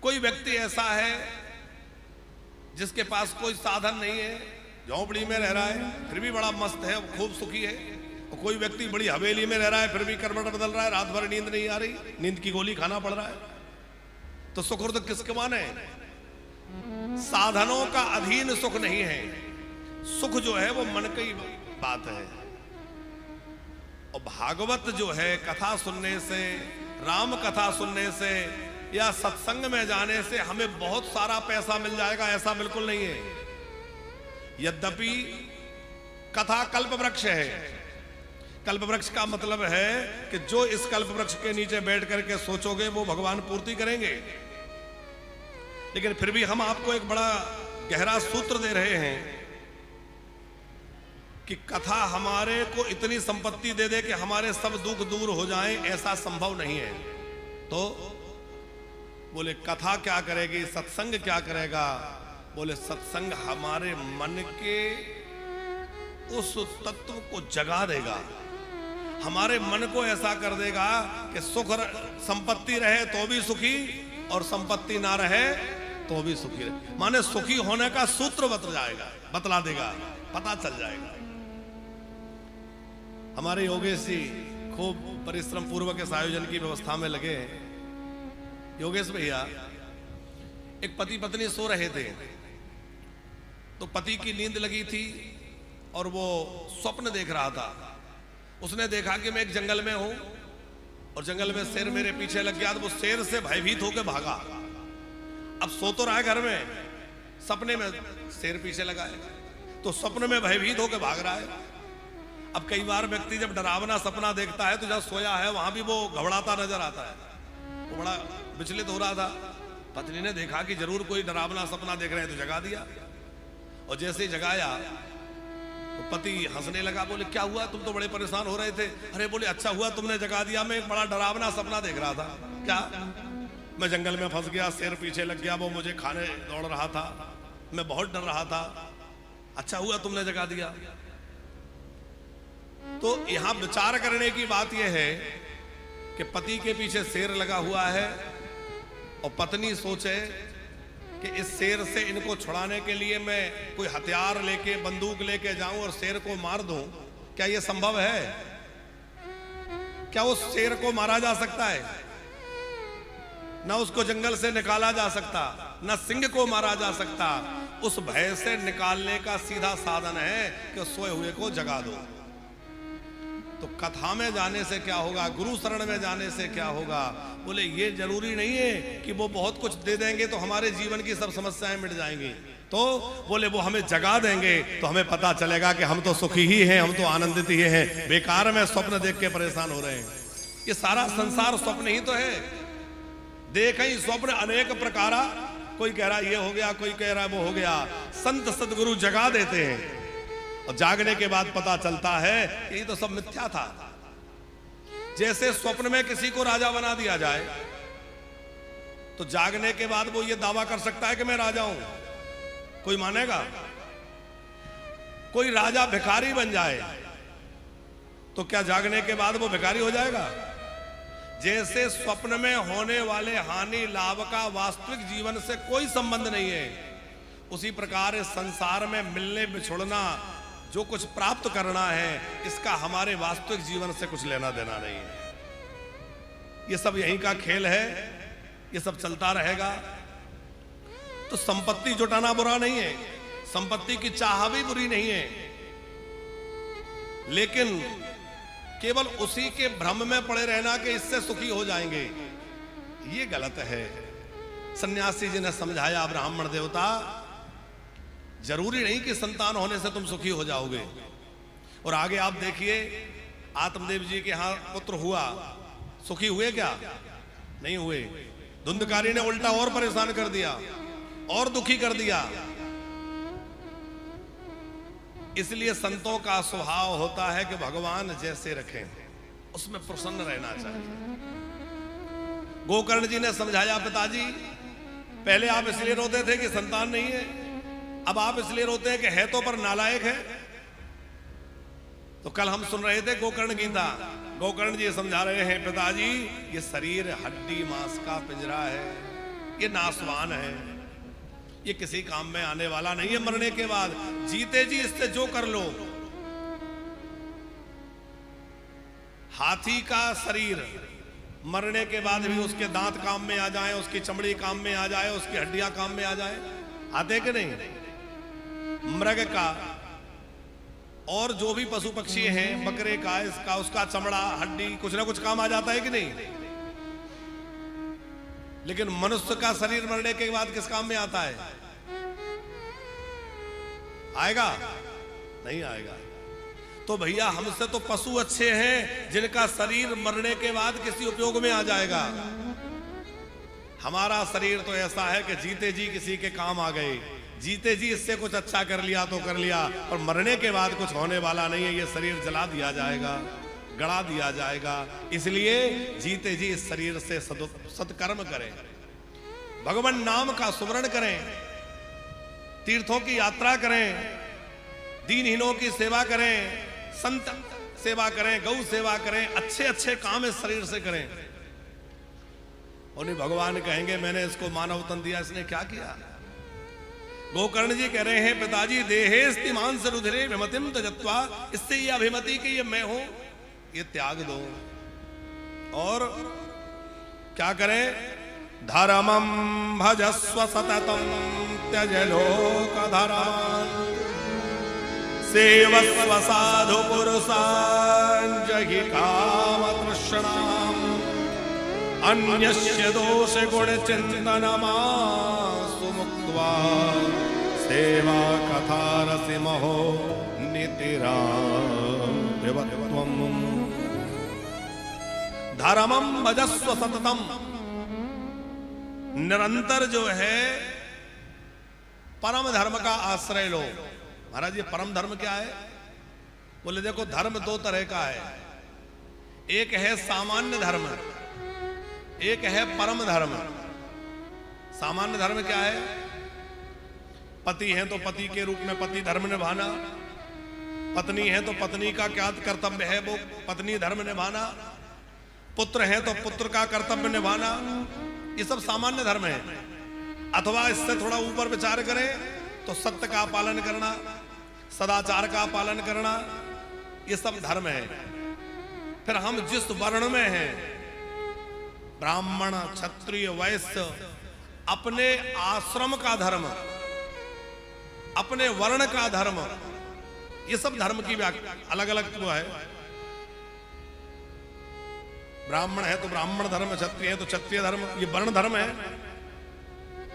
कोई व्यक्ति ऐसा है जिसके पास कोई साधन नहीं है, झोंपड़ी में रह रहा है फिर भी बड़ा मस्त है, खूब सुखी है। और कोई व्यक्ति बड़ी हवेली में रह रहा है फिर भी करवट बदल रहा है, रात भर नींद नहीं आ रही, नींद की गोली खाना पड़ रहा है। तो सुख तो किसके माने? साधनों का अधीन सुख नहीं है। सुख जो है वो मन की बात है। और भागवत जो है कथा सुनने से, राम कथा सुनने से या सत्संग में जाने से हमें बहुत सारा पैसा मिल जाएगा, ऐसा बिल्कुल नहीं है। यद्यपि कथा कल्प वृक्ष है। कल्प वृक्ष का मतलब है कि जो इस कल्प वृक्ष के नीचे बैठ करके सोचोगे वो भगवान पूर्ति करेंगे। लेकिन फिर भी हम आपको एक बड़ा गहरा सूत्र दे रहे हैं कि कथा हमारे को इतनी संपत्ति दे दे कि हमारे सब दुख दूर हो जाएं, ऐसा संभव नहीं है। तो बोले कथा क्या करेगी, सत्संग क्या करेगा? बोले सत्संग हमारे मन के उस तत्व को जगा देगा, हमारे मन को ऐसा कर देगा कि सुख संपत्ति रहे तो भी सुखी और संपत्ति ना रहे तो भी सुखी रहे। माने सुखी होने का सूत्र बतला देगा, पता चल जाएगा। हमारे योगेश जी खूब परिश्रम पूर्वक इस आयोजन की व्यवस्था में लगे। योगेश भैया, एक पति पत्नी सो रहे थे तो पति की नींद लगी थी और वो स्वप्न देख रहा था। उसने देखा कि मैं एक जंगल में हूं और जंगल में शेर मेरे पीछे लग गया। तो वो शेर से भयभीत होकर भागा। अब सो तो रहा है घर में, सपने में शेर पीछे लगा है तो स्वप्न में भयभीत होकर भाग रहा है। अब कई बार व्यक्ति जब डरावना सपना देखता है तो जहां सोया है वहां भी वो घबराता नजर आता है। वो बड़ा विचलित हो रहा था। पत्नी ने देखा कि जरूर कोई डरावना सपना देख रहे हैं तो जगा दिया। और जैसे ही जगाया तो पति हंसने लगा। बोले क्या हुआ, तुम तो बड़े परेशान हो रहे थे। अरे बोले अच्छा हुआ तुमने जगा दिया, मैं एक बड़ा डरावना सपना देख रहा था। क्या? मैं जंगल में फंस गया, शेर पीछे लग गया, वो मुझे खाने दौड़ रहा था, मैं बहुत डर रहा था। अच्छा हुआ तुमने जगा दिया। तो यहां विचार करने की बात यह है कि पति के पीछे शेर लगा हुआ है और पत्नी सोचे कि इस शेर से इनको छुड़ाने के लिए मैं कोई हथियार लेके, बंदूक लेके जाऊं और शेर को मार दूं। क्या यह संभव है? क्या उस शेर को मारा जा सकता है? ना उसको जंगल से निकाला जा सकता, ना सिंह को मारा जा सकता। उस भय से निकालने का सीधा साधन है कि सोए हुए को जगा दो। तो कथा में जाने से क्या होगा, गुरु शरण में जाने से क्या होगा? बोले ये जरूरी नहीं है कि वो बहुत कुछ दे देंगे तो हमारे जीवन की सब समस्याएं मिट जाएंगी। तो बोले वो हमें जगा देंगे तो हमें पता चलेगा कि हम तो सुखी ही हैं, हम तो आनंदित ही हैं, बेकार में स्वप्न देख के परेशान हो रहे हैं। ये सारा संसार स्वप्न ही तो है। देखें स्वप्न अनेक प्रकारा, कोई कह रहा ये हो गया, कोई कह रहा वो हो गया। संत सदगुरु जगा देते हैं और जागने के बाद पता चलता है कि ये तो सब मिथ्या था। जैसे स्वप्न में किसी को राजा बना दिया जाए तो जागने के बाद वो ये दावा कर सकता है कि मैं राजा हूं, कोई मानेगा? कोई राजा भिखारी बन जाए तो क्या जागने के बाद वो भिखारी हो जाएगा? जैसे स्वप्न में होने वाले हानि लाभ का वास्तविक जीवन से कोई संबंध नहीं है, उसी प्रकार इस संसार में मिलने बिछुड़ना, जो कुछ प्राप्त करना है, इसका हमारे वास्तविक जीवन से कुछ लेना देना नहीं है। ये सब यहीं का खेल है, ये सब चलता रहेगा। तो संपत्ति जुटाना बुरा नहीं है, संपत्ति की चाह भी बुरी नहीं है, लेकिन केवल उसी के भ्रम में पड़े रहना कि इससे सुखी हो जाएंगे, ये गलत है। सन्यासी जी ने समझाया, ब्राह्मण देवता जरूरी नहीं कि संतान होने से तुम सुखी हो जाओगे। और आगे आप देखिए, आत्मदेव जी के यहां पुत्र हुआ, सुखी हुए क्या? नहीं हुए। धुंधकारी ने उल्टा और परेशान कर दिया और दुखी कर दिया। इसलिए संतों का स्वभाव होता है कि भगवान जैसे रखें उसमें प्रसन्न रहना चाहिए। गोकर्ण जी ने समझाया, पिताजी पहले आप इसलिए रोते थे कि संतान नहीं है, अब आप इसलिए रोते हैं कि है तो पर नालायक है। तो कल हम सुन रहे थे गोकर्ण गीता, गोकर्ण जी समझा रहे हैं, पिताजी ये शरीर हड्डी मांस का पिंजरा है, ये नासवान है, ये किसी काम में आने वाला नहीं है मरने के बाद। जीते जी इससे जो कर लो। हाथी का शरीर मरने के बाद भी उसके दांत काम में आ जाए, उसकी चमड़ी काम में आ जाए, उसकी हड्डियां काम में आ जाए, आते कि नहीं? मृग का और जो भी पशु पक्षी हैं, बकरे का, इसका, उसका चमड़ा, हड्डी, कुछ ना कुछ काम आ जाता है कि नहीं? लेकिन मनुष्य का शरीर मरने के बाद किस काम में आता है? आएगा? नहीं आएगा। तो भैया हमसे तो पशु अच्छे हैं जिनका शरीर मरने के बाद किसी उपयोग में आ जाएगा। हमारा शरीर तो ऐसा है कि जीते जी किसी के काम आ गए, जीते जी इससे कुछ अच्छा कर लिया तो कर लिया, और मरने के बाद कुछ होने वाला नहीं है। ये शरीर जला दिया जाएगा, गड़ा दिया जाएगा। इसलिए जीते जी इस शरीर से सत्कर्म करें, भगवान नाम का सुमरण करें, तीर्थों की यात्रा करें, दीनहीनों की सेवा करें, संत सेवा करें, गौ सेवा करें, अच्छे अच्छे काम इस शरीर से करें। और भगवान कहेंगे मैंने इसको मानव तन दिया, इसने क्या किया? गोकर्ण जी कह रहे हैं पिताजी देहेस्ति मांस रुधिरे विमतिम तजत्वा, इससे ये अभिमति कि ये मैं हूं ये त्याग दो। और क्या करें? धर्मं भजस्व सततं त्यज लोक धर्मान् सेवस्व साधु पुरुषान् जहि काम तृष्णाम् अन्यस्य दोष गुण चिन्तनमासु मुक्त्वा सेवा कथा रसिमहो नितिराभिवत्वम्। धर्मं भजस्व सततम, निरंतर जो है परम धर्म का आश्रय लो। महाराज ये परम धर्म क्या है? बोले देखो धर्म दो तरह का है, एक है सामान्य धर्म, एक है परम धर्म। सामान्य धर्म क्या है? पति है तो पति के रूप में पति धर्म निभाना, पत्नी है तो पत्नी का क्या कर्तव्य है वो पत्नी धर्म निभाना, पुत्र है तो पुत्र का कर्तव्य निभाना, ये सब सामान्य धर्म है। अथवा इससे थोड़ा ऊपर विचार करें तो सत्य का पालन करना, सदाचार का पालन करना, ये सब धर्म है। फिर हम जिस वर्ण में हैं, ब्राह्मण, क्षत्रिय, वैश्य, अपने आश्रम का धर्म, अपने वर्ण का धर्म, ये सब धर्म की अलग अलग वो है। ब्राह्मण है तो ब्राह्मण धर्म, क्षत्रिय है तो क्षत्रिय धर्म, ये वर्ण धर्म है।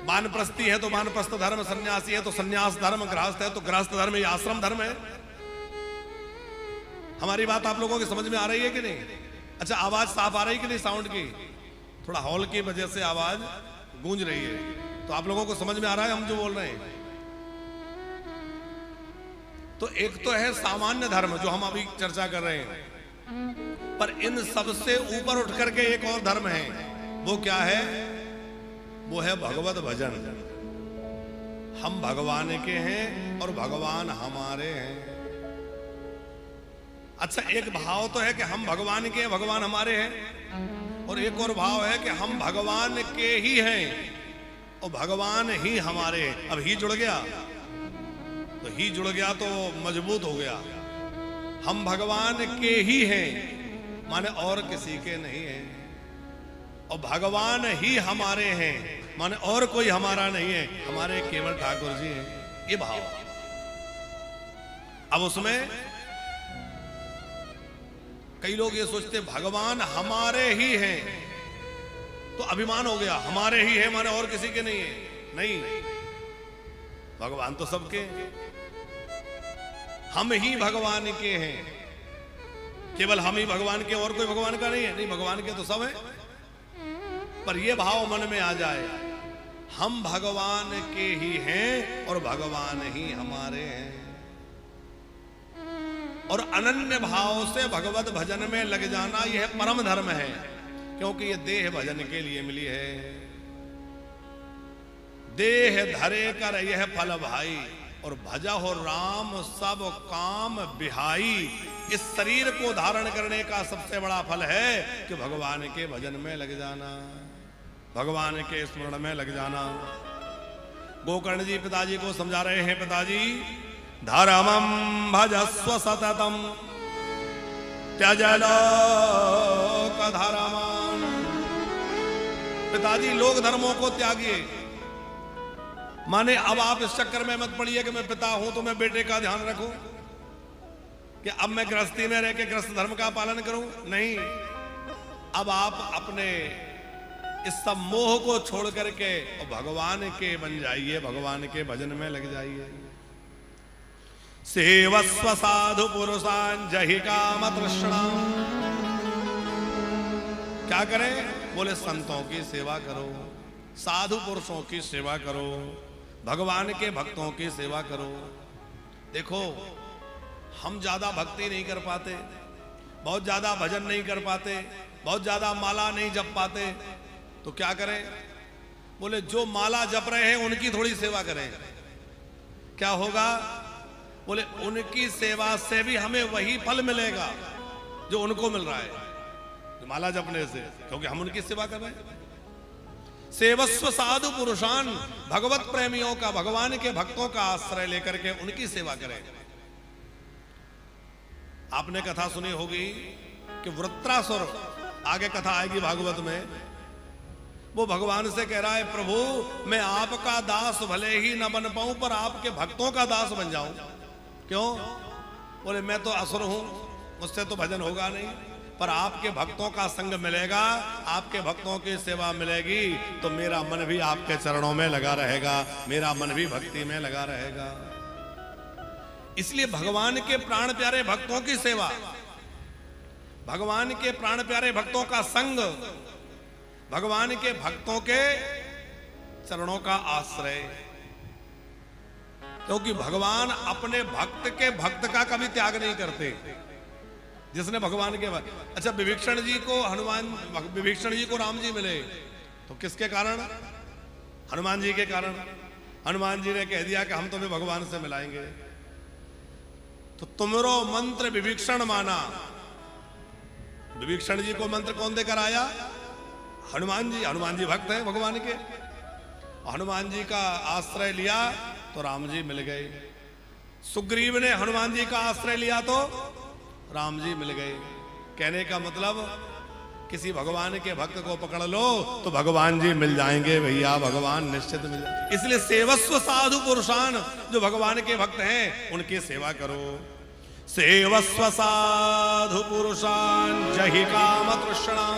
वानप्रस्थी है तो वानप्रस्थ धर्म, सन्यासी है तो सन्यास धर्म, गृहस्थ है तो गृहस्थ धर्म, ये आश्रम धर्म है। हमारी बात आप लोगों की समझ में आ रही है कि नहीं? अच्छा आवाज साफ आ रही कि नहीं? साउंड की थोड़ा हॉल की वजह से आवाज गूंज रही है, तो आप लोगों को समझ में आ रहा है हम जो बोल रहे हैं? तो एक तो है सामान्य धर्म जो हम अभी चर्चा कर रहे हैं, पर इन सबसे ऊपर उठ करके एक और धर्म है। वो क्या है? वो है भगवत भजन। हम भगवान के हैं और भगवान हमारे हैं। अच्छा एक भाव तो है कि हम भगवान के हैं, भगवान हमारे हैं, और एक और भाव है कि हम भगवान के ही हैं और भगवान ही हमारे हैं। अब ही जुड़ गया तो ही जुड़ गया तो मजबूत हो गया। हम भगवान के ही हैं माने और किसी के नहीं है, और भगवान ही हमारे हैं माने और कोई हमारा नहीं है, हमारे केवल ठाकुर जी हैं। ये भाव। अब उसमें कई लोग ये सोचते भगवान हमारे ही हैं तो अभिमान हो गया, हमारे ही है माने और किसी के नहीं है। नहीं, भगवान तो सबके, हम ही भगवान के हैं। केवल हम ही भगवान के, और कोई भगवान का नहीं है। नहीं, भगवान के तो सब है, पर यह भाव मन में आ जाए हम भगवान के ही हैं और भगवान ही हमारे हैं। और अनन्य भाव से भगवत भजन में लग जाना यह परम धर्म है, क्योंकि यह देह भजन के लिए मिली है। देह धरे कर यह फल भाई, और भजा हो राम सब काम बिहाई। इस शरीर को धारण करने का सबसे बड़ा फल है कि भगवान के भजन में लग जाना। भगवान के स्मरण में लग जाना। गोकर्ण जी पिताजी को समझा रहे हैं, पिताजी धर्मं भजस्व सततम त्यज लोक धर्मान्। पिताजी लोक धर्मों को त्यागिए। माने अब आप इस चक्कर में मत पड़िए कि मैं पिता हूं तो मैं बेटे का ध्यान रखूं, कि अब मैं गृहस्थी में रह के गृहस्थ धर्म का पालन करूं। नहीं, अब आप अपने इस सब मोह को छोड़ करके भगवान के बन जाइए, भगवान के भजन में लग जाइए। सेवस्व साधु पुरुषान जहि काम तृष्णा। क्या करें? बोले संतों की सेवा करो, साधु पुरुषों की सेवा करो, भगवान के भक्तों की सेवा करो। देखो, हम ज्यादा भक्ति नहीं कर पाते, बहुत ज्यादा भजन नहीं कर पाते, बहुत ज्यादा माला नहीं जप पाते, तो क्या करें? बोले जो माला जप रहे हैं उनकी थोड़ी सेवा करें। क्या होगा? बोले उनकी सेवा से भी हमें वही फल मिलेगा जो उनको मिल रहा है माला जपने से, क्योंकि हम उनकी सेवा कर रहे हैं। सेवस्व साधु पुरुषान, भगवत प्रेमियों का, भगवान के भक्तों का आश्रय लेकर के उनकी सेवा करें। आपने कथा सुनी होगी कि वृत्रासुर, आगे कथा आएगी भागवत में, वो भगवान से कह रहा है, प्रभु मैं आपका दास भले ही न बन पाऊं पर आपके भक्तों का दास बन जाऊं। क्यों? बोले मैं तो असुर हूं, मुझसे तो भजन होगा नहीं, पर आपके भक्तों का संग मिलेगा, आपके भक्तों की सेवा मिलेगी तो मेरा मन भी आपके चरणों में लगा रहेगा, मेरा मन भी भक्ति में लगा रहेगा। इसलिए भगवान के प्राण प्यारे भक्तों की सेवा, भगवान के प्राण प्यारे भक्तों का संग, भगवान के भक्तों के चरणों का आश्रय, क्योंकि भगवान अपने भक्त के भक्त का कभी त्याग नहीं करते। जिसने भगवान के अच्छा, विभीषण जी को विभीषण जी को राम जी मिले तो किसके कारण? हनुमान जी के कारण। हनुमान जी ने कह दिया कि हम तुम्हें भगवान से मिलाएंगे, तो तुमरो मंत्र विभीषण माना। विभीषण जी को मंत्र कौन देकर आया? हनुमान जी। हनुमान जी भक्त हैं भगवान के। हनुमान जी का आश्रय लिया तो राम जी मिल गए। सुग्रीव ने हनुमान जी का आश्रय लिया तो राम जी मिल गए। कहने का मतलब किसी भगवान के भक्त को पकड़ लो तो भगवान जी मिल जाएंगे भैया, भगवान निश्चित मिल जाएंगे। इसलिए सेवस्व साधु पुरुषान, जो भगवान के भक्त हैं उनकी सेवा करो। सेवस्व साधु पुरुषान जहि काम तृष्णा।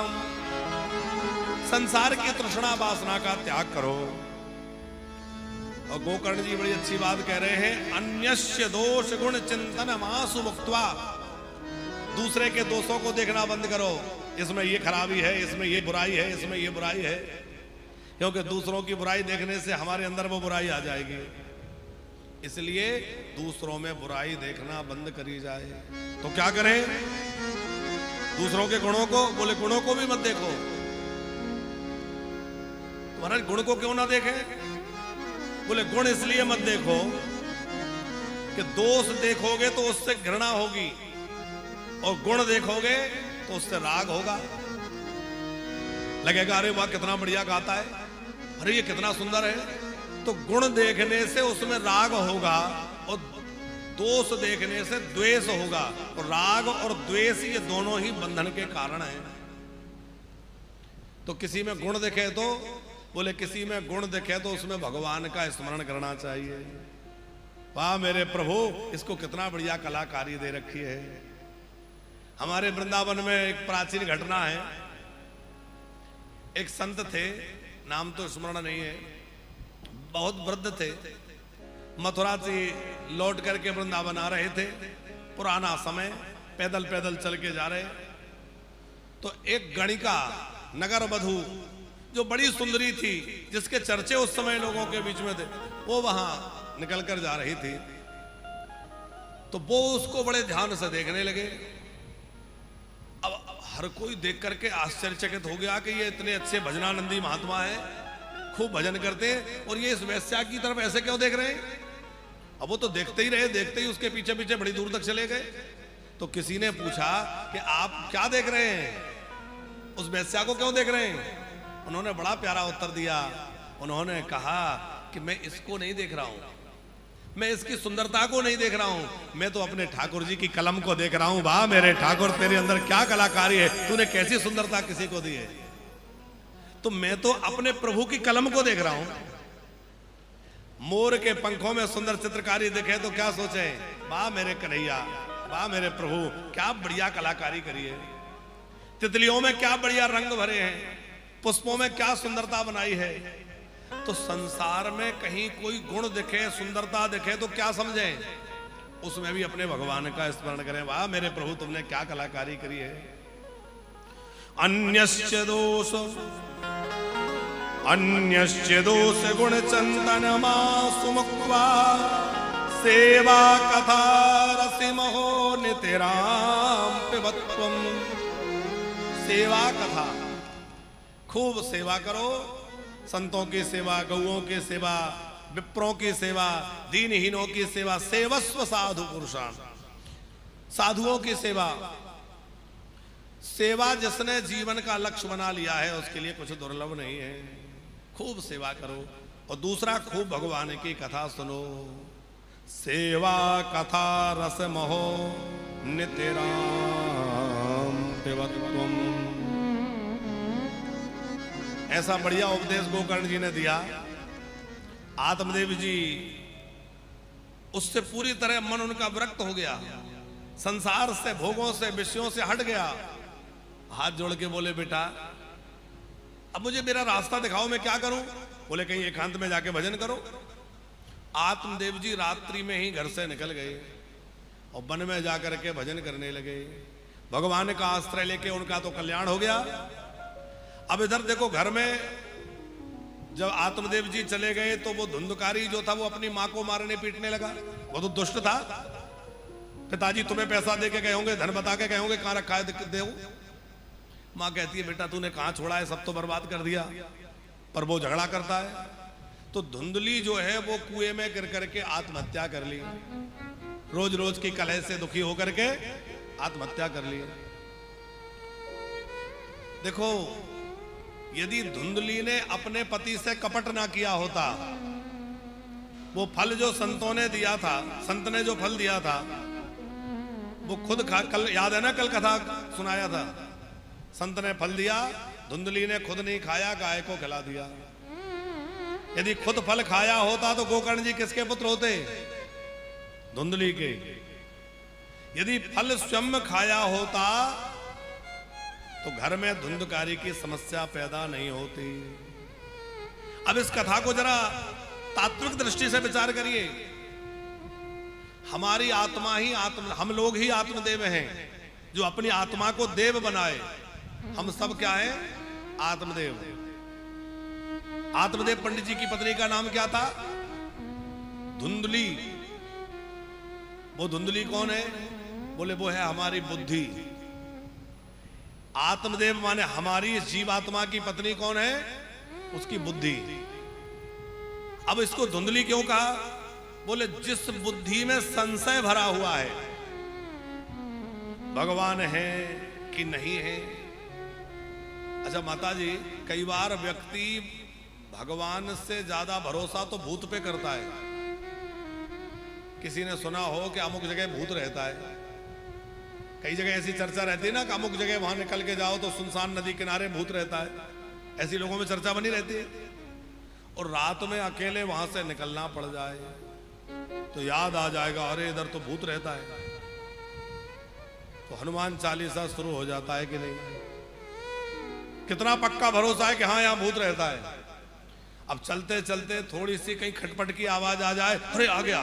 संसार की तृष्णा वासना का त्याग करो। और गोकर्ण जी बड़ी अच्छी बात कह रहे हैं, अन्यस्य दोष गुण चिंतन मासु मुक्त्वा। दूसरे के दोषों को देखना बंद करो, इसमें ये खराबी है, इसमें ये बुराई है, इसमें ये बुराई है, क्योंकि दूसरों की बुराई देखने से हमारे अंदर वो बुराई आ जाएगी। इसलिए दूसरों में बुराई देखना बंद करी जाए। तो क्या करें? दूसरों के गुणों को, बोले गुणों को भी मत देखो। तुम्हारा गुण को क्यों ना देखें? बोले गुण इसलिए मत देखो कि दोष देखोगे तो उससे घृणा होगी, और गुण देखोगे तो उससे राग होगा। लगेगा अरे वाह कितना बढ़िया गाता है, अरे ये कितना सुंदर है। तो गुण देखने से उसमें राग होगा और दोष देखने से द्वेष होगा। और राग और द्वेष ये दोनों ही बंधन के कारण हैं। तो किसी में गुण दिखे तो, बोले किसी में गुण दिखे तो उसमें भगवान का स्मरण करना चाहिए। वाह मेरे प्रभु, इसको कितना बढ़िया कलाकारी दे रखी है। हमारे वृंदावन में एक प्राचीन घटना है। एक संत थे, नाम तो स्मरण नहीं है, बहुत वृद्ध थे, मथुरा से लौट करके वृंदावन आ रहे थे। पुराना समय, पैदल पैदल चल के जा रहे, तो एक गणिका नगर वधू जो बड़ी सुंदरी थी, जिसके चर्चे उस समय लोगों के बीच में थे, वो वहां निकल कर जा रही थी। तो वो उसको बड़े ध्यान से देखने लगे। अब हर कोई देख करके आश्चर्यचकित हो गया कि ये इतने अच्छे भजनानंदी महात्मा हैं, खूब भजन करते हैं, और ये इस वैश्या की तरफ ऐसे क्यों देख रहे हैं? अब वो तो देखते ही रहे, देखते ही उसके पीछे पीछे बड़ी दूर तक चले गए। तो किसी ने पूछा कि आप क्या देख रहे हैं, उस वैश्या को क्यों देख रहे हैं? उन्होंने बड़ा प्यारा उत्तर दिया। उन्होंने कहा कि मैं इसको नहीं देख रहा हूं, मैं इसकी सुंदरता को नहीं देख रहा हूं, मैं तो अपने ठाकुर जी की कलम को देख रहा हूं। वाह मेरे ठाकुर, तेरे अंदर क्या कलाकारी है, तूने कैसी सुंदरता किसी को दी है। तो मैं तो अपने प्रभु की कलम को देख रहा हूं। मोर के पंखों में सुंदर चित्रकारी दिखे तो क्या सोचे, वाह मेरे कन्हैया, वाह मेरे प्रभु, क्या बढ़िया कलाकारी करी है। तितलियों में क्या बढ़िया रंग भरे हैं, पुष्पों में क्या सुंदरता बनाई है। तो संसार में कहीं कोई गुण दिखे, सुंदरता दिखे तो क्या समझें, उसमें भी अपने भगवान का स्मरण करें। वाह मेरे प्रभु, तुमने क्या कलाकारी करी है। अन्यस्य दोष गुण चंदन मासु मुक्त्वा सेवा कथा रसिमहो नितिराम पिबत्वम। सेवा कथा, खूब सेवा करो, संतों की सेवा, गौओं की सेवा, विप्रों की सेवा, दीनहीनों की सेवा। सेवस्व साधु पुरुषान, साधुओं की सेवा। सेवा जिसने जीवन का लक्ष्य बना लिया है उसके लिए कुछ दुर्लभ नहीं है। खूब सेवा करो और दूसरा खूब भगवान की कथा सुनो। सेवा कथा रस महो नितिराम पिबत्वम। ऐसा बढ़िया उपदेश गोकर्ण जी ने दिया। आत्मदेव जी उससे पूरी तरह मन उनका विरक्त हो गया, संसार से, भोगों से, विषयों से हट गया। हाथ जोड़ के बोले, बेटा अब मुझे मेरा रास्ता दिखाओ, मैं क्या करूं। बोले कहीं एकांत में जाके भजन करो। आत्मदेव जी रात्रि में ही घर से निकल गए और वन में जाकर के भजन करने लगे। भगवान का आश्रय लेके उनका तो कल्याण हो गया। अब इधर देखो, घर में जब आत्मदेव जी चले गए तो वो धुंधकारी जो था वो अपनी मां को मारने पीटने लगा। वो तो दुष्ट था। पिताजी तुम्हें पैसा दे के गए होंगे, धन बता के गए होंगे, कहां रखा है दे। मां कहती है, बेटा तूने कहां छोड़ा है, सब तो बर्बाद कर दिया। पर वो झगड़ा करता है। तो धुंधली जो है वो कुएं में गिर करके आत्महत्या कर ली। रोज रोज की कलह से दुखी होकर के आत्महत्या कर ली। देखो, यदि धुंधली ने अपने पति से कपट ना किया होता, वो फल जो संतों ने दिया था, संत ने जो फल दिया था वो खुद खा, कल याद है ना, कल कथा सुनाया था। संत ने फल दिया, धुंधली ने खुद नहीं खाया, गाय को खिला दिया। यदि खुद फल खाया होता तो गोकर्ण जी किसके पुत्र होते? धुंधली के। यदि फल स्वयं खाया होता तो घर में धुंधकारी की समस्या पैदा नहीं होती। अब इस कथा को जरा तात्विक दृष्टि से विचार करिए। हमारी आत्मा ही हम लोग ही आत्मदेव हैं, जो अपनी आत्मा को देव बनाए। हम सब क्या है? आत्मदेव। आत्मदेव पंडित जी की पत्नी का नाम क्या था? धुंधली। वो धुंधली कौन है? बोले वो है हमारी बुद्धि। आत्मदेव माने हमारी जीवात्मा की पत्नी कौन है? उसकी बुद्धि। अब इसको धुंधली क्यों कहा? बोले जिस बुद्धि में संशय भरा हुआ है, भगवान है कि नहीं है। अच्छा माता जी, कई बार व्यक्ति भगवान से ज्यादा भरोसा तो भूत पे करता है। किसी ने सुना हो कि अमुक जगह भूत रहता है। कई जगह ऐसी चर्चा रहती है ना कि अमुक जगह वहां निकल के जाओ तो सुनसान नदी किनारे भूत रहता है। ऐसी लोगों में चर्चा बनी रहती है। और रात में अकेले वहां से निकलना पड़ जाए तो याद आ जाएगा, अरे इधर तो भूत रहता है। तो हनुमान चालीसा शुरू हो जाता है कि नहीं। कितना पक्का भरोसा है कि हाँ यहां भूत रहता है। अब चलते चलते थोड़ी सी कहीं खटपट की आवाज आ जाए, अरे आ गया।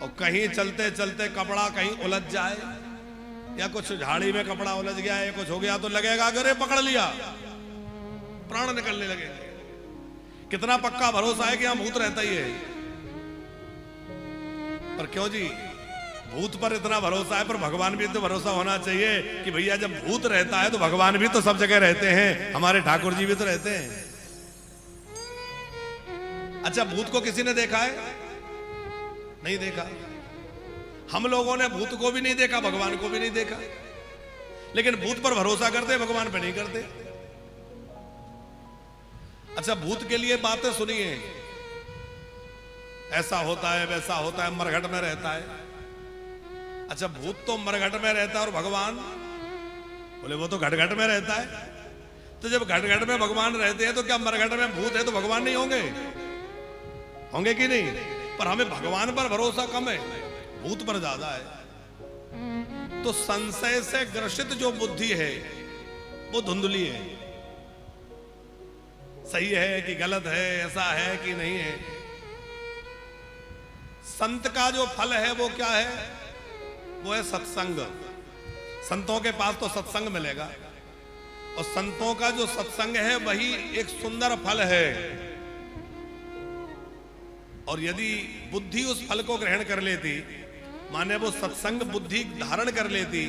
और कहीं चलते चलते कपड़ा कहीं उलझ जाए, या कुछ झाड़ी में कपड़ा उलझ गया है, कुछ हो गया, तो लगेगा अरे पकड़ लिया, प्राण निकलने लगेंगे। कितना पक्का भरोसा है कि यहां भूत रहता ही है। पर क्यों जी, भूत पर इतना भरोसा है, पर भगवान भी तो भरोसा होना चाहिए कि भैया जब भूत रहता है तो भगवान भी तो सब जगह रहते हैं, हमारे ठाकुर जी भी तो रहते हैं। अच्छा, भूत को किसी ने देखा है? नहीं देखा। हम लोगों ने भूत को भी नहीं देखा, भगवान को भी नहीं देखा, लेकिन भूत पर भरोसा करते, भगवान पर नहीं करते। अच्छा, भूत के लिए बातें सुनिए, ऐसा होता है वैसा होता है, मरघट में रहता है। अच्छा, भूत तो मरघट में रहता है और भगवान? बोले वो तो घटघट में रहता है। तो जब घटघट में भगवान रहते हैं तो क्या मरघट में भूत है तो भगवान नहीं होंगे? होंगे कि नहीं? पर हमें भगवान पर भरोसा कम है, भूत पर ज्यादा है। तो संशय से ग्रसित जो बुद्धि है वो धुंधली है, सही है कि गलत है, ऐसा है कि नहीं है। संत का जो फल है वो क्या है? वो है सत्संग। संतों के पास तो सत्संग मिलेगा, और संतों का जो सत्संग है वही एक सुंदर फल है। और यदि बुद्धि उस फल को ग्रहण कर लेती, माने वो सत्संग बुद्धि धारण कर लेती,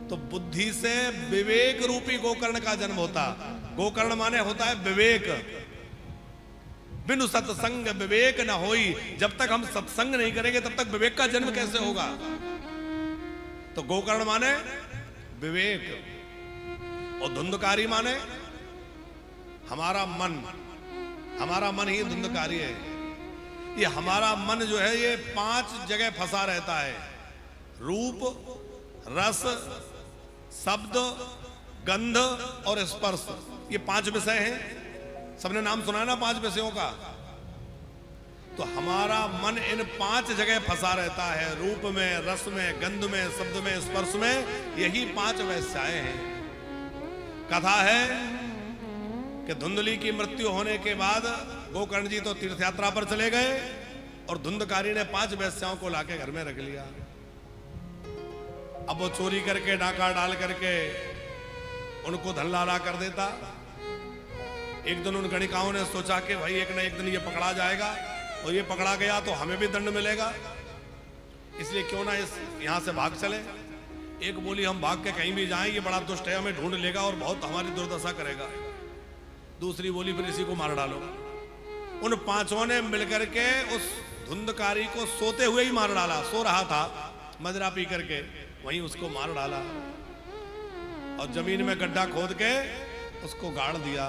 तो बुद्धि से विवेक रूपी गोकर्ण का जन्म होता। गोकर्ण माने होता है विवेक। बिनु सत्संग विवेक न होई। जब तक हम सत्संग नहीं करेंगे तब तक विवेक का जन्म कैसे होगा? तो गोकर्ण माने विवेक, और धुंधकारी माने हमारा मन। हमारा मन ही धुंधकारी है। ये हमारा मन जो है ये 5 जगह फंसा रहता है: रूप, रस, शब्द, गंध और स्पर्श। ये 5 विषय हैं। सबने नाम सुना है ना 5 विषयों का? तो हमारा मन इन 5 जगह फंसा रहता है: रूप में, रस में, गंध में, शब्द में, स्पर्श में। यही 5 व्यवसाय हैं। कथा है कि धुंधली की मृत्यु होने के बाद गोकर्ण जी तो तीर्थ यात्रा पर चले गए, और धुंधकारी ने 5 वेश्याओं को लाके घर में रख लिया। अब वो चोरी करके, डाका डाल करके उनको धन लाला कर देता। एक दिन उन गणिकाओं ने सोचा कि भाई एक ना एक दिन ये पकड़ा जाएगा, और ये पकड़ा गया तो हमें भी दंड मिलेगा, इसलिए क्यों ना यहां से भाग चले। एक बोली हम भाग के कहीं भी जाएं, ये बड़ा दुष्ट है, हमें ढूंढ लेगा और बहुत हमारी दुर्दशा करेगा। दूसरी बोली फिर इसी को मार डालो। उन 5 ने मिलकर के उस धुंधकारी को सोते हुए ही मार डाला। सो रहा था मदिरा पी करके, वहीं उसको मार डाला और जमीन में गड्ढा खोद के उसको गाड़ दिया।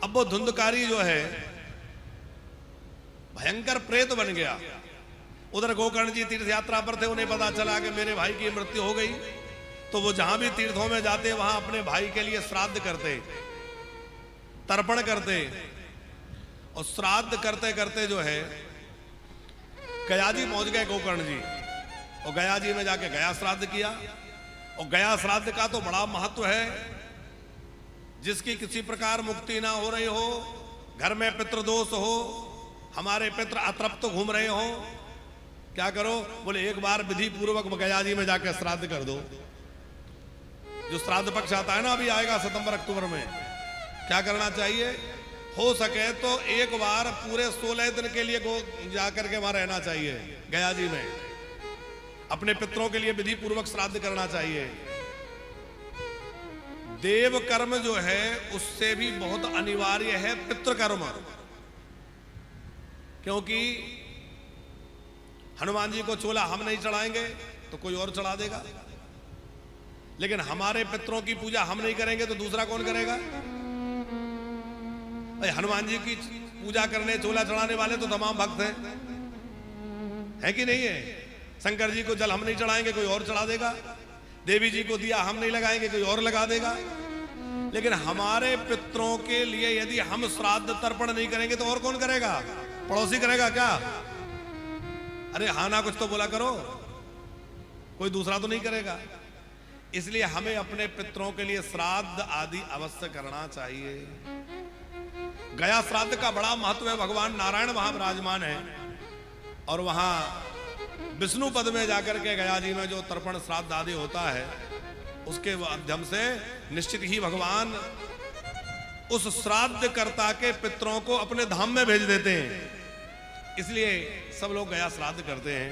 अब वो धुंधकारी जो है भयंकर प्रेत बन गया। उधर गोकर्ण जी तीर्थ यात्रा पर थे, उन्हें पता चला कि मेरे भाई की मृत्यु हो गई, तो वो जहां भी तीर्थों में जाते वहां अपने भाई के लिए श्राद्ध करते, तर्पण करते। और श्राद्ध करते करते जो है गया जी पहुंच गए गोकर्ण जी, और गया जी में जाके गया श्राद्ध किया। और गया श्राद्ध का तो बड़ा महत्व है। जिसकी किसी प्रकार मुक्ति ना हो रही हो, घर में पितृदोष हो, हमारे पितृ अतृप्त घूम रहे हो, क्या करो? बोले एक बार विधि पूर्वक गया जी में जाकर श्राद्ध कर दो। जो श्राद्ध पक्ष आता है ना, अभी आएगा सितंबर अक्टूबर में, क्या करना चाहिए? हो सके तो एक बार पूरे 16 दिन के लिए जाकर के वहां रहना चाहिए गया जी में। अपने पितरों के लिए विधि पूर्वक श्राद्ध करना चाहिए। देव कर्म जो है उससे भी बहुत अनिवार्य है पितृकर्म, क्योंकि हनुमान जी को चोला हम नहीं चढ़ाएंगे तो कोई और चढ़ा देगा, लेकिन हमारे पितरों की पूजा हम नहीं करेंगे तो दूसरा कौन करेगा? हनुमान जी की पूजा करने, चोला चढ़ाने वाले तो तमाम भक्त हैं कि नहीं है? शंकर जी को जल हम नहीं चढ़ाएंगे, कोई और चढ़ा देगा। देवी जी को दिया हम नहीं लगाएंगे, कोई और लगा देगा। लेकिन हमारे पितरों के लिए यदि हम श्राद्ध तर्पण नहीं करेंगे तो और कौन करेगा? पड़ोसी करेगा क्या? अरे हाँ ना कुछ तो बोला करो, कोई दूसरा तो नहीं करेगा। इसलिए हमें अपने पितरों के लिए श्राद्ध आदि अवश्य करना चाहिए। गया श्राद्ध का बड़ा महत्व है। भगवान नारायण वहां विराजमान है, और वहां विष्णु पद में जाकर के गया जी में जो तर्पण श्राद्ध आदि होता है, उसके माध्यम से निश्चित ही भगवान उस श्राद्ध कर्ता के पितरों को अपने धाम में भेज देते हैं। इसलिए सब लोग गया श्राद्ध करते हैं।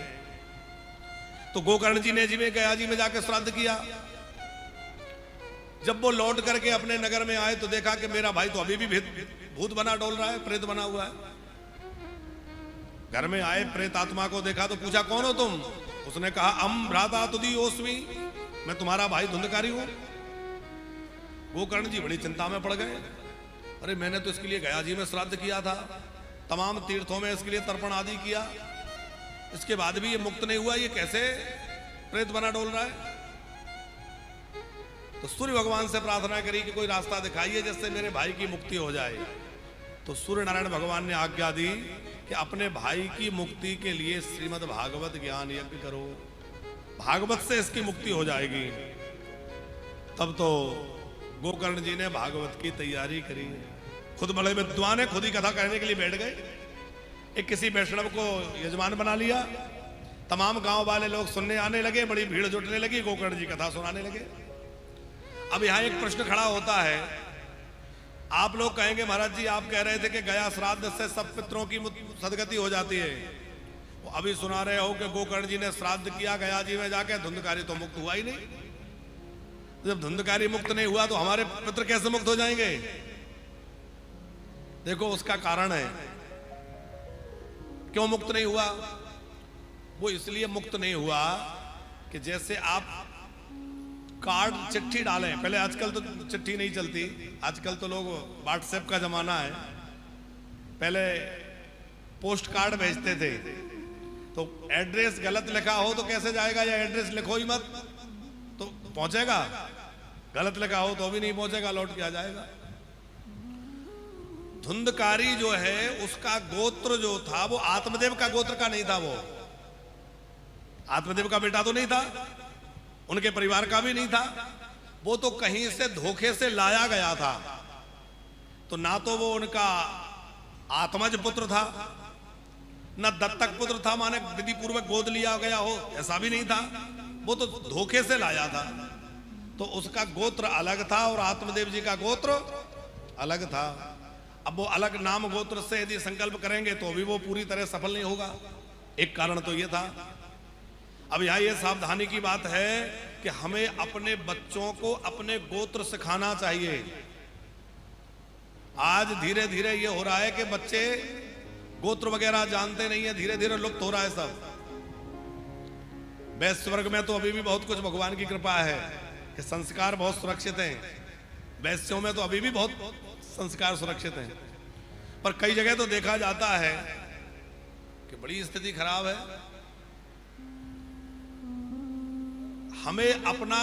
तो गोकर्ण जी ने जिਵੇਂ गया जी में जाकर श्राद्ध किया। जब वो लौट करके अपने नगर में आए तो देखा कि मेरा भाई तो अभी भी भूत बना डोल रहा है, प्रेत बना हुआ है। घर में आए, प्रेत आत्मा को देखा तो पूछा कौन हो तुम? उसने कहा अम भ्राता तुदी ओस्मी, मैं तुम्हारा भाई धुंधकारी हूं। गोकर्ण जी बड़ी चिंता में पड़ गए। अरे मैंने तो इसके लिए गया जी में श्राद्ध किया था, तमाम तीर्थों में इसके लिए तर्पण आदि किया, इसके बाद भी ये मुक्त नहीं हुआ, ये कैसे प्रेत बना डोल रहा है। तो सूर्य भगवान से प्रार्थना करी कि कोई रास्ता दिखाइए जिससे मेरे भाई की मुक्ति हो जाए। तो सूर्य नारायण भगवान ने आज्ञा दी कि अपने भाई की मुक्ति के लिए श्रीमद् भागवत ज्ञान यज्ञ करो, भागवत से इसकी मुक्ति हो जाएगी। तब तो गोकर्ण जी ने भागवत की तैयारी करी, खुद बड़े विद्वान है, खुद ही कथा कहने के लिए बैठ गए। एक किसी वैष्णव को यजमान बना लिया, तमाम गांव वाले लोग सुनने आने लगे, बड़ी भीड़ जुटने लगी, गोकर्ण जी कथा सुनाने लगे। अब यहां एक प्रश्न खड़ा होता है, आप लोग कहेंगे महाराज जी आप कह रहे थे कि गया श्राद्ध से सब पितरों की सदगति हो जाती है, अभी सुना रहे हो कि गोकर्ण जी ने श्राद्ध किया गया जी में जाके, धुंधकारी तो मुक्त हुआ ही नहीं। जब धुंधकारी मुक्त नहीं हुआ तो हमारे पितर कैसे मुक्त हो जाएंगे? देखो उसका कारण है, क्यों मुक्त नहीं हुआ? वो इसलिए मुक्त नहीं हुआ कि जैसे आप कार्ड चिट्ठी डालें, पहले आजकल तो चिट्ठी नहीं चलती, आजकल तो लोग व्हाट्सएप का जमाना है, पहले पोस्ट कार्ड भेजते थे, तो एड्रेस गलत लिखा हो तो कैसे जाएगा, या एड्रेस लिखो ही मत तो पहुंचेगा, गलत लिखा हो तो भी नहीं पहुंचेगा, लौट के आ जाएगा। धुंधकारी जो है उसका गोत्र जो था वो आत्मदेव का गोत्र का नहीं था, वो आत्मदेव का बेटा तो नहीं था, उनके परिवार का भी नहीं था, वो तो कहीं से धोखे से लाया गया था। तो ना तो वो उनका आत्मज पुत्र था, ना दत्तक पुत्र था, माने विधि पूर्वक गोद लिया गया हो, ऐसा भी नहीं था, वो तो धोखे से लाया था। तो उसका गोत्र अलग था और आत्मदेव जी का गोत्र अलग था। अब वो अलग नाम गोत्र से यदि संकल्प करेंगे तो भी वो पूरी तरह सफल नहीं होगा, एक कारण तो ये था। अब यहां ये सावधानी की बात है कि हमें अपने बच्चों को अपने गोत्र सिखाना चाहिए। आज धीरे धीरे ये हो रहा है कि बच्चे गोत्र वगैरह जानते नहीं है, धीरे धीरे लुप्त हो रहा है सब। वैश्य वर्ग में तो अभी भी बहुत कुछ भगवान की कृपा है कि संस्कार बहुत सुरक्षित हैं, वैश्यों में तो अभी भी बहुत संस्कार सुरक्षित हैं, पर कई जगह तो देखा जाता है कि बड़ी स्थिति खराब है। हमें अपना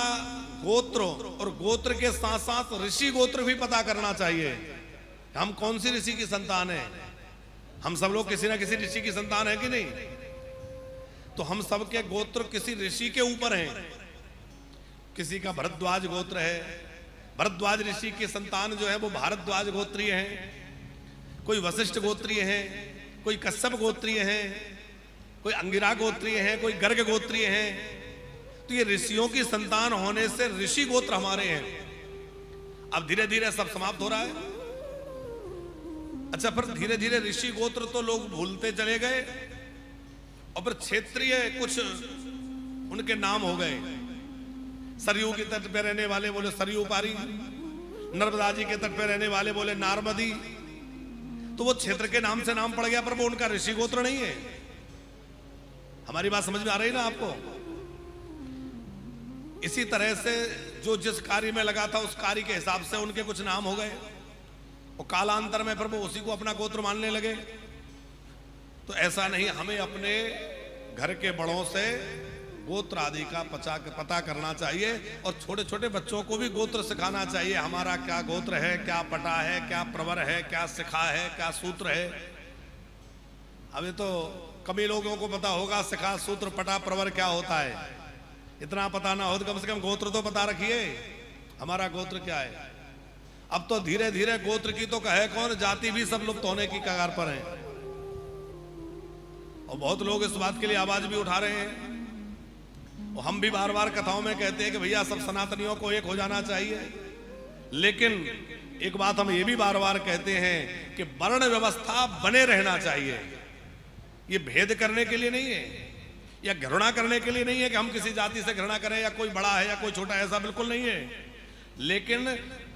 गोत्र और गोत्र के साथ साथ ऋषि गोत्र भी पता करना चाहिए, हम कौन सी ऋषि की संतान है। हम सब लोग किसी ना किसी ऋषि की संतान है कि नहीं? तो हम सब के गोत्र किसी ऋषि के ऊपर हैं। किसी का भरद्वाज गोत्र है, भरद्वाज ऋषि की संतान जो है वो भारद्वाज गोत्रीय हैं, कोई वशिष्ठ गोत्रीय हैं, कोई कश्यप गोत्रीय हैं, कोई अंगिरा गोत्रीय हैं, कोई गर्ग गोत्रीय हैं। तो ये ऋषियों की संतान होने से ऋषि गोत्र हमारे हैं। अब धीरे धीरे सब समाप्त हो रहा है। अच्छा, फिर धीरे धीरे ऋषि गोत्र तो लोग भूलते चले गए और फिर क्षेत्रीय कुछ उनके नाम हो गए। सरयू के तट पे रहने वाले बोले सरयू पारी, नर्मदा जी के तट पे रहने वाले बोले नारमदी। तो वो क्षेत्र के नाम से नाम पड़ गया, पर वो उनका ऋषि गोत्र नहीं है। हमारी बात समझ में आ रही ना आपको? इसी तरह से जो जिस कार्य में लगा था उस कार्य के हिसाब से उनके कुछ नाम हो गए और कालांतर में फिर वो उसी को अपना गोत्र मानने लगे। तो ऐसा नहीं, हमें अपने घर के बड़ों से गोत्र आदि का पता करना चाहिए और छोटे छोटे बच्चों को भी गोत्र सिखाना चाहिए। हमारा क्या गोत्र है, क्या पटा है, क्या प्रवर है, क्या शिखा है, क्या सूत्र है। अभी तो कभी लोगों को पता होगा शिखा सूत्र पटा प्रवर क्या होता है। इतना पता ना हो तो कम से कम गोत्र तो पता रखिए, हमारा गोत्र क्या है। अब तो धीरे धीरे गोत्र की तो कहे कौन, जाति भी सब लुप्त होने की कगार पर है और बहुत लोग इस बात के लिए आवाज भी उठा रहे हैं। और हम भी बार बार कथाओं में कहते हैं कि भैया सब सनातनियों को एक हो जाना चाहिए, लेकिन एक बात हम ये भी बार बार कहते हैं कि वर्ण व्यवस्था बने रहना चाहिए। ये भेद करने के लिए नहीं है या घृणा करने के लिए नहीं है कि हम किसी जाति से घृणा करें या कोई बड़ा है या कोई छोटा, ऐसा बिल्कुल नहीं है। लेकिन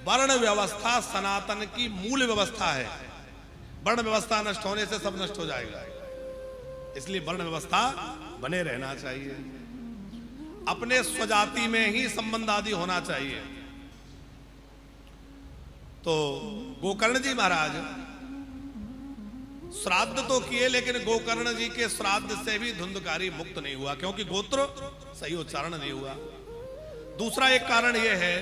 वर्ण व्यवस्था सनातन की मूल व्यवस्था है। वर्ण व्यवस्था नष्ट होने से सब नष्ट हो जाएगा, इसलिए वर्ण व्यवस्था बने रहना चाहिए। अपने स्वजाति में ही संबंध आदि होना चाहिए। तो गोकर्ण जी महाराज श्राद्ध तो किए, लेकिन गोकर्ण जी के श्राद्ध से भी धुंधकारी मुक्त नहीं हुआ, क्योंकि गोत्र सही उच्चारण नहीं हुआ। दूसरा एक कारण यह है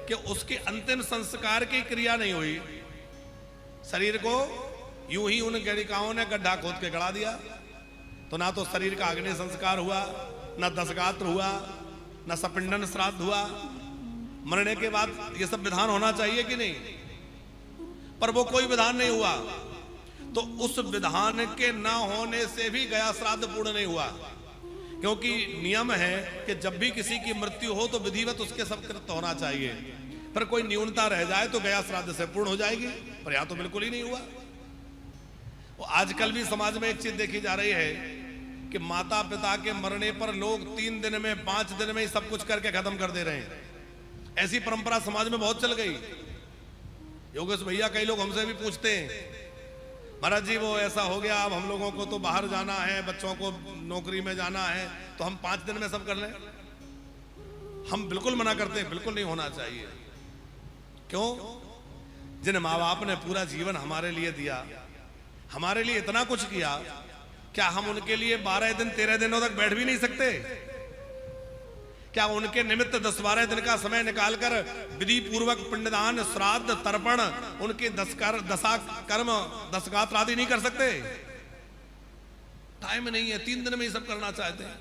कि उसके अंतिम संस्कार की क्रिया नहीं हुई। शरीर को यूं ही उन गणिकाओं ने गड्ढा खोद के गड़ा दिया, तो ना तो शरीर का अग्नि संस्कार हुआ, ना दशगात्र हुआ, ना सपिंडन श्राद्ध हुआ। मरने के बाद ये सब विधान होना चाहिए कि नहीं, पर वो कोई विधान नहीं हुआ। तो उस विधान के ना होने से भी गया श्राद्ध पूर्ण नहीं हुआ, क्योंकि नियम है कि जब भी किसी की मृत्यु हो तो विधिवत उसके सब कृत्य होना चाहिए, पर कोई न्यूनता रह जाए तो गया श्राद्ध से पूर्ण हो जाएगी, पर यहां तो बिल्कुल ही नहीं हुआ। आजकल भी समाज में एक चीज देखी जा रही है कि माता पिता के मरने पर लोग 3 दिन में 5 दिन में ही सब कुछ करके खत्म कर दे रहे हैं। ऐसी परंपरा समाज में बहुत चल गई। योगेश भैया कई लोग हमसे भी पूछते हैं, महाराज जी वो ऐसा हो गया, अब हम लोगों को तो बाहर जाना है, बच्चों को नौकरी में जाना है, तो हम 5 दिन में सब कर लें। हम बिल्कुल मना करते हैं, बिल्कुल नहीं होना चाहिए। क्यों? जिन माँ बाप ने पूरा जीवन हमारे लिए दिया, हमारे लिए इतना कुछ किया, क्या हम उनके लिए 12 दिन 13 दिनों तक बैठ भी नहीं सकते? क्या उनके निमित्त 10-12 दिन का समय निकालकर विधि पूर्वक पिंडदान, श्राद्ध, तर्पण, उनके दशाकर्म, दशगात्र आदि नहीं कर सकते? टाइम नहीं है, 3 दिन में ही सब करना चाहते हैं।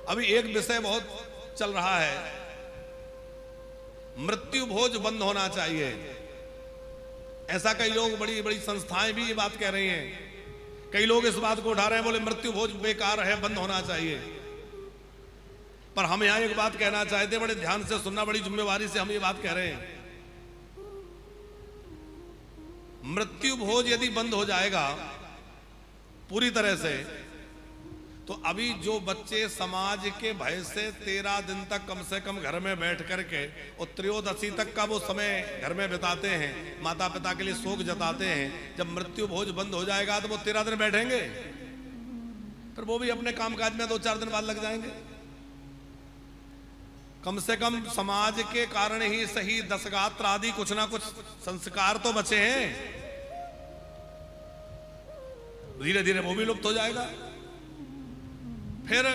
अभी एक विषय बहुत चल रहा है, मृत्यु भोज बंद होना चाहिए। ऐसा कई लोग, बड़ी बड़ी संस्थाएं भी ये बात कह रही हैं। कई लोग इस बात को उठा रहे हैं, बोले मृत्यु भोज बेकार है, बंद होना चाहिए। पर हम यहां एक बात कहना चाहते हैं, बड़े ध्यान से सुनना, बड़ी जिम्मेवारी से हम ये बात कह रहे हैं। मृत्यु भोज यदि बंद हो जाएगा पूरी तरह से, तो अभी जो बच्चे समाज के भय से 13 दिन तक कम से कम घर में बैठ करके और त्रयोदशी तक का वो समय घर में बिताते हैं, माता पिता के लिए शोक जताते हैं, जब मृत्यु भोज बंद हो जाएगा तो वो 13 दिन बैठेंगे, फिर वो भी अपने कामकाज में 2-4 दिन बाद लग जाएंगे। कम से कम समाज के कारण ही सही दशगात्र आदि कुछ ना कुछ संस्कार तो बचे हैं, धीरे धीरे वो भी लुप्त हो जाएगा। फिर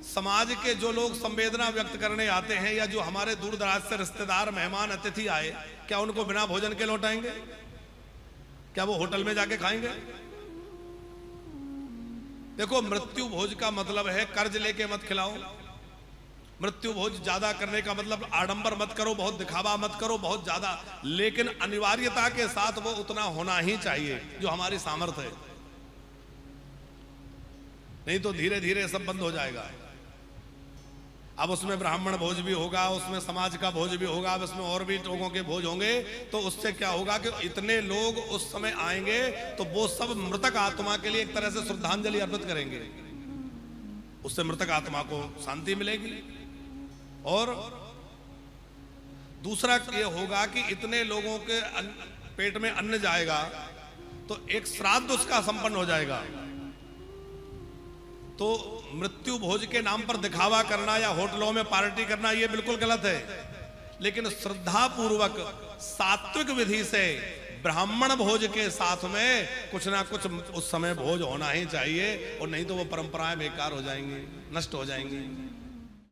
समाज के जो लोग संवेदना व्यक्त करने आते हैं, या जो हमारे दूर दराज से रिश्तेदार, मेहमान, अतिथि आए, क्या उनको बिना भोजन के लौटाएंगे? क्या वो होटल में जाके खाएंगे? देखो, मृत्यु भोज का मतलब है कर्ज लेके मत खिलाओ। मृत्यु भोज ज्यादा करने का मतलब आडंबर मत करो, बहुत दिखावा मत करो, बहुत ज्यादा, लेकिन अनिवार्यता के साथ वो उतना होना ही चाहिए जो हमारी सामर्थ्य है। नहीं तो धीरे धीरे सब बंद हो जाएगा। अब उसमें ब्राह्मण भोज भी होगा, उसमें समाज का भोज भी होगा, अब उसमें और भी लोगों के भोज होंगे, तो उससे क्या होगा कि इतने लोग उस समय आएंगे तो वो सब मृतक आत्मा के लिए एक तरह से श्रद्धांजलि अर्पित करेंगे। उससे मृतक आत्मा को शांति मिलेगी। और दूसरा ये होगा कि इतने लोगों के पेट में अन्न जाएगा तो एक श्राद्ध उसका संपन्न हो जाएगा। तो मृत्यु भोज के नाम पर दिखावा करना या होटलों में पार्टी करना ये बिल्कुल गलत है, लेकिन श्रद्धा पूर्वक सात्विक विधि से ब्राह्मण भोज के साथ में कुछ ना कुछ उस समय भोज होना ही चाहिए, और नहीं तो वो परंपराएं बेकार हो जाएंगी, नष्ट हो जाएंगी।